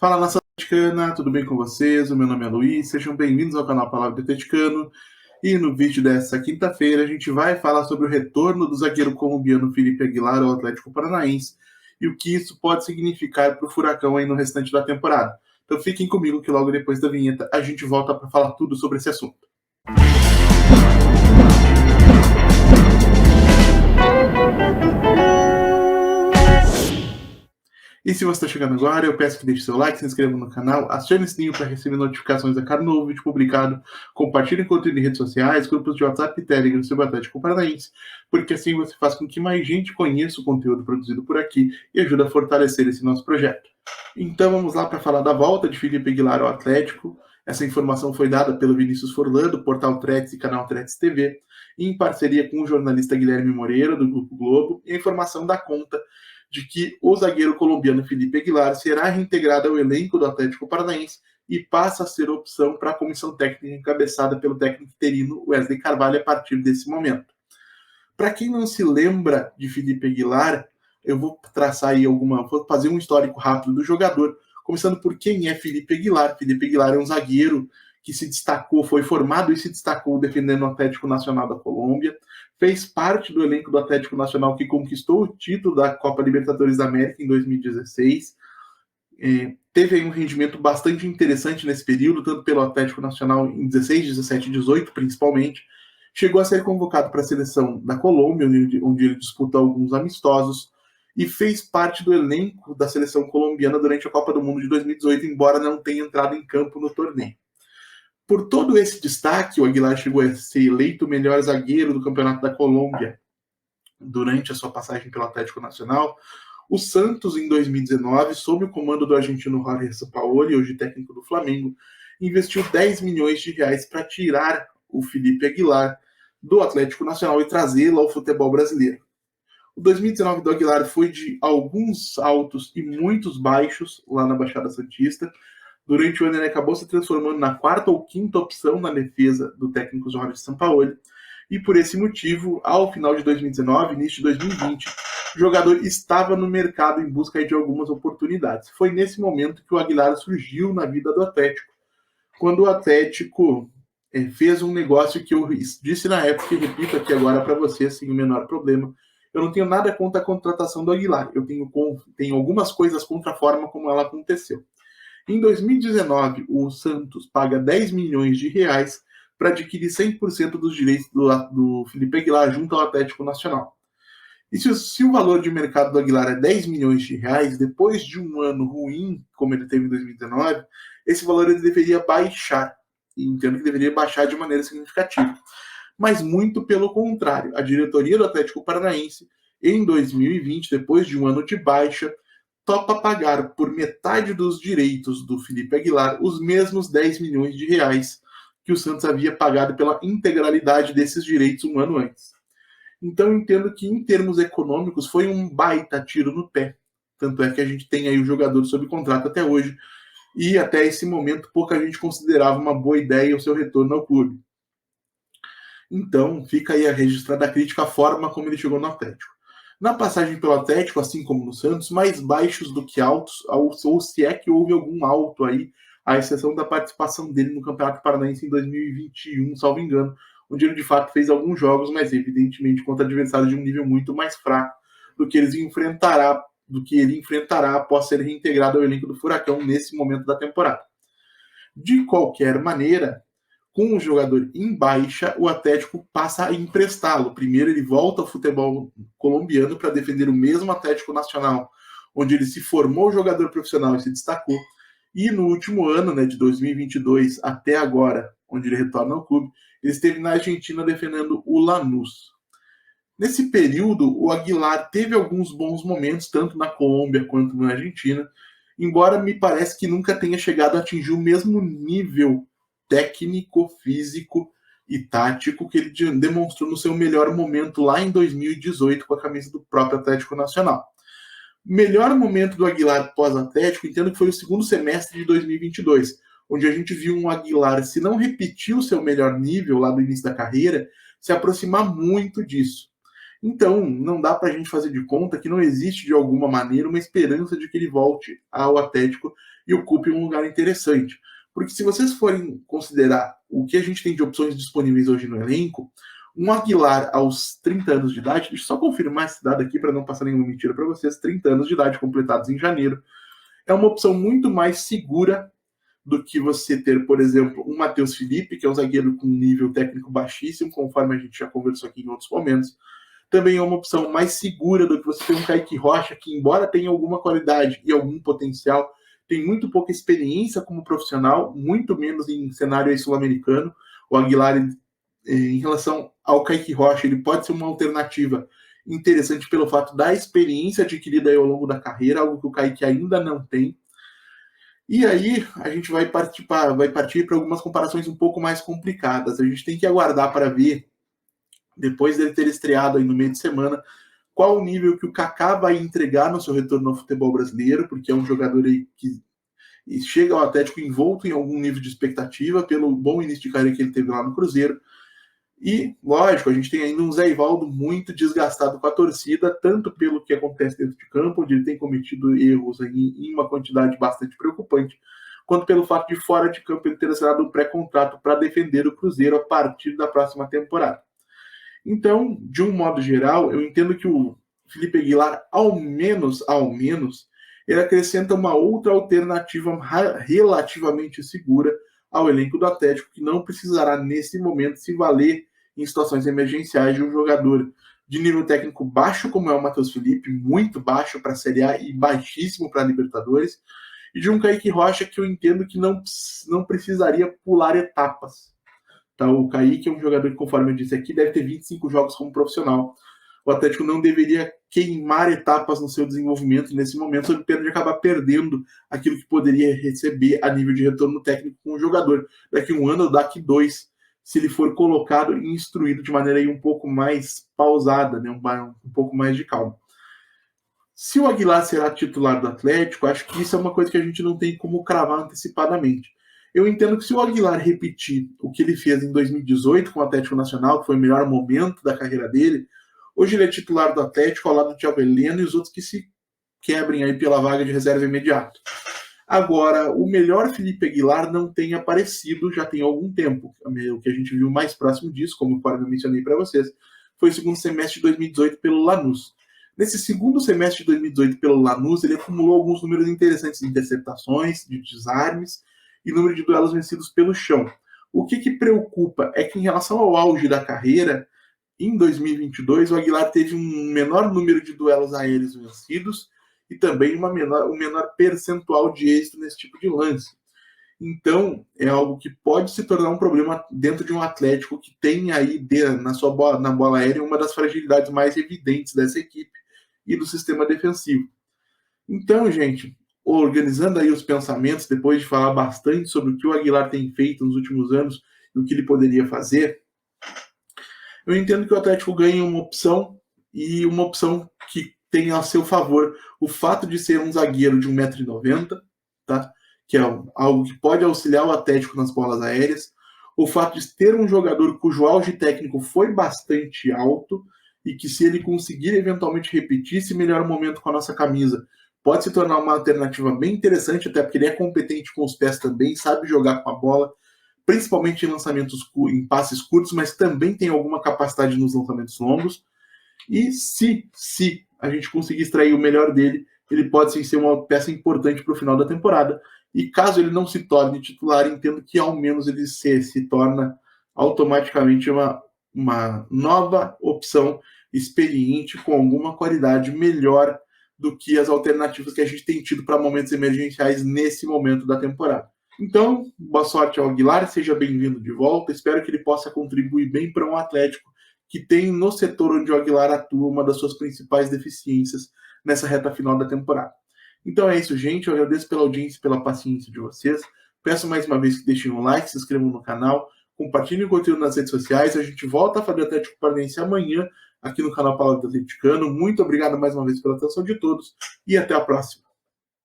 Fala, nação atleticana, tudo bem com vocês? O meu nome é Luiz, sejam bem-vindos ao canal Palavra do Atleticano. E no vídeo dessa quinta-feira a gente vai falar sobre o retorno do zagueiro colombiano Felipe Aguilar ao Atlético Paranaense e o que isso pode significar para o Furacão aí no restante da temporada. Então fiquem comigo que logo depois da vinheta a gente volta para falar tudo sobre esse assunto. E se você está chegando agora, eu peço que deixe seu like, se inscreva no canal, acione o sininho para receber notificações a cada novo vídeo publicado, compartilhe conteúdo em redes sociais, grupos de WhatsApp e Telegram sobre o Atlético Paranaense, porque assim você faz com que mais gente conheça o conteúdo produzido por aqui e ajuda a fortalecer esse nosso projeto. Então vamos lá para falar da volta de Felipe Aguilar ao Atlético. Essa informação foi dada pelo Vinícius Forlan, do portal Tretes e canal Tretes TV, em parceria com o jornalista Guilherme Moreira, do Grupo Globo, e a informação dá conta de que o zagueiro colombiano Felipe Aguilar será reintegrado ao elenco do Atlético Paranaense e passa a ser opção para a comissão técnica encabeçada pelo técnico interino Wesley Carvalho a partir desse momento. Para quem não se lembra de Felipe Aguilar, eu vou traçar aí vou fazer um histórico rápido do jogador, começando por quem é Felipe Aguilar. Felipe Aguilar é um zagueiro que se destacou, foi formado e se destacou defendendo o Atlético Nacional da Colômbia, fez parte do elenco do Atlético Nacional que conquistou o título da Copa Libertadores da América em 2016, teve aí um rendimento bastante interessante nesse período, tanto pelo Atlético Nacional em 16, 17 e 18 principalmente, chegou a ser convocado para a seleção da Colômbia, onde ele disputou alguns amistosos, e fez parte do elenco da seleção colombiana durante a Copa do Mundo de 2018, embora não tenha entrado em campo no torneio. Por todo esse destaque, o Aguilar chegou a ser eleito o melhor zagueiro do Campeonato da Colômbia durante a sua passagem pelo Atlético Nacional. O Santos, em 2019, sob o comando do argentino Jorge Sampaoli, hoje técnico do Flamengo, investiu 10 milhões de reais para tirar o Felipe Aguilar do Atlético Nacional e trazê-lo ao futebol brasileiro. O 2019 do Aguilar foi de alguns altos e muitos baixos lá na Baixada Santista. Durante o ano ele acabou se transformando na quarta ou quinta opção na defesa do técnico Jorge Sampaoli. E por esse motivo, ao final de 2019, início de 2020, o jogador estava no mercado em busca de algumas oportunidades. Foi nesse momento que o Aguilar surgiu na vida do Atlético, quando o Atlético fez um negócio que eu disse na época e repito aqui agora para você, sem o menor problema. Eu não tenho nada contra a contratação do Aguilar, eu tenho algumas coisas contra a forma como ela aconteceu. Em 2019, o Santos paga 10 milhões de reais para adquirir 100% dos direitos do Felipe Aguilar junto ao Atlético Nacional. E se o valor de mercado do Aguilar é 10 milhões de reais, depois de um ano ruim, como ele teve em 2019, esse valor ele deveria baixar. E entendo que deveria baixar de maneira significativa. Mas muito pelo contrário, a diretoria do Atlético Paranaense, em 2020, depois de um ano de baixa, topa pagar por metade dos direitos do Felipe Aguilar os mesmos 10 milhões de reais que o Santos havia pagado pela integralidade desses direitos um ano antes. Então entendo que em termos econômicos foi um baita tiro no pé. Tanto é que a gente tem aí o jogador sob contrato até hoje e até esse momento pouca gente considerava uma boa ideia o seu retorno ao clube. Então fica aí a registrada a crítica à forma como ele chegou no Atlético. Na passagem pelo Atlético, assim como no Santos, mais baixos do que altos, ou se é que houve algum alto aí, à exceção da participação dele no Campeonato Paranaense em 2021, salvo engano, onde ele de fato fez alguns jogos, mas evidentemente contra adversários de um nível muito mais fraco do que ele enfrentará após ser reintegrado ao elenco do Furacão nesse momento da temporada. De qualquer maneira, com o jogador em baixa, o Atlético passa a emprestá-lo. Primeiro ele volta ao futebol colombiano para defender o mesmo Atlético Nacional, onde ele se formou jogador profissional e se destacou. E no último ano, de 2022 até agora, onde ele retorna ao clube, ele esteve na Argentina defendendo o Lanús. Nesse período, o Aguilar teve alguns bons momentos, tanto na Colômbia quanto na Argentina, embora me parece que nunca tenha chegado a atingir o mesmo nível técnico, físico e tático que ele demonstrou no seu melhor momento lá em 2018 com a camisa do próprio Atlético Nacional. Melhor momento do Aguilar pós-Atlético, entendo que foi o segundo semestre de 2022, onde a gente viu um Aguilar, se não repetir o seu melhor nível lá do início da carreira, se aproximar muito disso. Então, não dá para a gente fazer de conta que não existe de alguma maneira uma esperança de que ele volte ao Atlético e ocupe um lugar interessante. Porque se vocês forem considerar o que a gente tem de opções disponíveis hoje no elenco, um Aguilar aos 30 anos de idade, deixa eu só confirmar esse dado aqui para não passar nenhuma mentira para vocês, 30 anos de idade completados em janeiro, é uma opção muito mais segura do que você ter, por exemplo, um Matheus Felipe, que é um zagueiro com nível técnico baixíssimo, conforme a gente já conversou aqui em outros momentos. Também é uma opção mais segura do que você ter um Kaique Rocha, que embora tenha alguma qualidade e algum potencial, tem muito pouca experiência como profissional, muito menos em cenário sul-americano. O Aguilar, em relação ao Kaique Rocha, ele pode ser uma alternativa interessante pelo fato da experiência adquirida ao longo da carreira, algo que o Kaique ainda não tem. E aí a gente vai partir para algumas comparações um pouco mais complicadas. A gente tem que aguardar para ver, depois dele ter estreado aí no meio de semana, qual o nível que o Kaká vai entregar no seu retorno ao futebol brasileiro, porque é um jogador aí que chega ao Atlético envolto em algum nível de expectativa pelo bom início de carreira que ele teve lá no Cruzeiro. E, lógico, a gente tem ainda um Zé Ivaldo muito desgastado com a torcida, tanto pelo que acontece dentro de campo, onde ele tem cometido erros aí em uma quantidade bastante preocupante, quanto pelo fato de fora de campo ele ter assinado um pré-contrato para defender o Cruzeiro a partir da próxima temporada. Então, de um modo geral, eu entendo que o Felipe Aguilar, ao menos, ele acrescenta uma outra alternativa relativamente segura ao elenco do Atlético, que não precisará, nesse momento, se valer em situações emergenciais de um jogador de nível técnico baixo, como é o Matheus Felipe, muito baixo para a Série A e baixíssimo para a Libertadores, e de um Kaique Rocha que eu entendo que não precisaria pular etapas. Tá? O Kaique é um jogador que, conforme eu disse aqui, deve ter 25 jogos como profissional. O Atlético não deveria queimar etapas no seu desenvolvimento nesse momento, sob pena de acabar perdendo aquilo que poderia receber a nível de retorno técnico com o jogador daqui um ano ou daqui 2, se ele for colocado e instruído de maneira aí um pouco mais pausada, né? um pouco mais de calma. Se o Aguilar será titular do Atlético, acho que isso é uma coisa que a gente não tem como cravar antecipadamente. Eu entendo que se o Aguilar repetir o que ele fez em 2018 com o Atlético Nacional, que foi o melhor momento da carreira dele, hoje ele é titular do Atlético ao lado do Thiago Heleno e os outros que se quebrem aí pela vaga de reserva imediato. Agora, o melhor Felipe Aguilar não tem aparecido já tem algum tempo. O que a gente viu mais próximo disso, como eu mencionei para vocês, foi o segundo semestre de 2018 pelo Lanús. Nesse segundo semestre de 2018 pelo Lanús, ele acumulou alguns números interessantes de interceptações, de desarmes e número de duelos vencidos pelo chão. O que preocupa é que, em relação ao auge da carreira, em 2022, o Aguilar teve um menor número de duelos aéreos vencidos e também um menor percentual de êxito nesse tipo de lance. Então, é algo que pode se tornar um problema dentro de um Atlético que tem aí na bola aérea uma das fragilidades mais evidentes dessa equipe e do sistema defensivo. Então, gente, organizando aí os pensamentos, depois de falar bastante sobre o que o Aguilar tem feito nos últimos anos e o que ele poderia fazer, eu entendo que o Atlético ganha uma opção, e uma opção que tem a seu favor o fato de ser um zagueiro de 1,90 m, tá? Que é algo que pode auxiliar o Atlético nas bolas aéreas, o fato de ter um jogador cujo auge técnico foi bastante alto e que, se ele conseguir eventualmente repetir esse melhor momento com a nossa camisa, pode se tornar uma alternativa bem interessante, até porque ele é competente com os pés também, sabe jogar com a bola, principalmente em passes curtos, mas também tem alguma capacidade nos lançamentos longos. E se a gente conseguir extrair o melhor dele, ele pode sim ser uma peça importante para o final da temporada. E caso ele não se torne titular, entendo que ao menos ele se torna automaticamente uma nova opção experiente, com alguma qualidade melhor do que as alternativas que a gente tem tido para momentos emergenciais nesse momento da temporada. Então, boa sorte ao Aguilar, seja bem-vindo de volta. Espero que ele possa contribuir bem para um Atlético que tem no setor onde o Aguilar atua uma das suas principais deficiências nessa reta final da temporada. Então é isso, gente. Eu agradeço pela audiência e pela paciência de vocês. Peço mais uma vez que deixem um like, se inscrevam no canal, compartilhem o conteúdo nas redes sociais. A gente volta a fazer Atlético Paranaense amanhã aqui no canal Palavra do Atleticano. Muito obrigado mais uma vez pela atenção de todos e até a próxima.